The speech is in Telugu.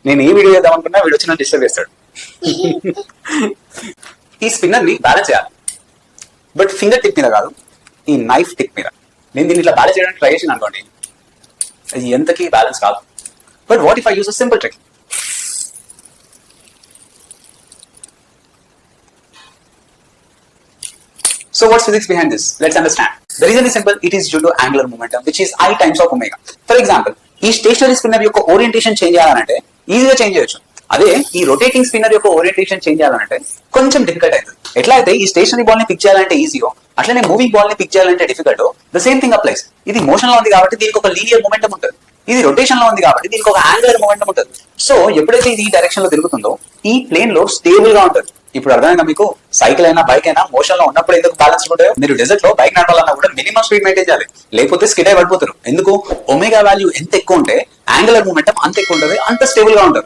నేను ఏ వీడియో చేద్దాం అనుకున్నా వీడు వచ్చి నన్ను డిస్టర్బ్ చేస్తాడు. ఈ స్పిన్నర్ ని బ్యాలెన్స్ చేయాలి, బట్ ఫింగర్ టిప్ మీద కాదు, ఈ నైఫ్ టిప్ మీద. నేను దీన్ని ఇట్లా బ్యాలెన్స్ చేయడానికి ట్రై చేసిన అనుకోండి, అది ఎంతకి బ్యాలెన్స్ కాదు. But what if I use a simple trick? So what's physics behind this? Let's understand. The reason is simple. It is due to angular momentum, which is I times of omega. For example, ఈ స్టేషనరీ స్పిన్నర్ యొక్క ఓరియంటేషన్ చేంజ్ చేయాలంటే ఈజీగా చేంజ్ చేయొచ్చు. అదే ఈ రొటేటింగ్ స్పిన్నర్ యొక్క ఓరియంటేషన్ చేంజ్ చేయాలంటే కొంచెం డిఫికల్ట్ అవుతుంది. ఎట్లా అయితే ఈ స్టేషనరీ బాల్ ని పిక్ చేయాలంటే ఈజీయో, అట్లనే మూవింగ్ బాల్ ని పిక్ చేయాలంటే difficult. The same thing applies. ఇది మోషన్ లో ఉంది కాబట్టి దీనికి ఒక లీనియర్ మూమెంటం ఉంటుంది, ఇది రొటేషన్ లో ఉంది కాబట్టి దీనికి ఒక యాంగులర్ మూమెంటం ఉంటుంది. సో ఎప్పుడైతే ఇది ఈ డైరెక్షన్ లో తిరుగుతుందో ఈ ప్లేన్ లో స్టేబుల్ గా ఉంటుంది. ఇప్పుడు అర్థమైందా మీకు? సైకిల్ అయినా బైక్ అయినా మోషన్ లో ఉన్నప్పుడు ఎందుకు బ్యాలెన్స్ ఉంటాయో. మీరు డెజర్ట్ లో బైక్ నడపాలన్నా కూడా మినిమం స్పీడ్ మెయింటైన్ చేయాలి, లేకపోతే స్కిడ్ అయి పడిపోతారు. ఎందుకు? ఒమేగా వాల్యూ ఎంత ఎక్కువ ఉంటే యాంగులర్ మూమెంటం అంత ఎక్కువ ఉంటుంది, అంత స్టేబుల్ గా ఉంటుంది.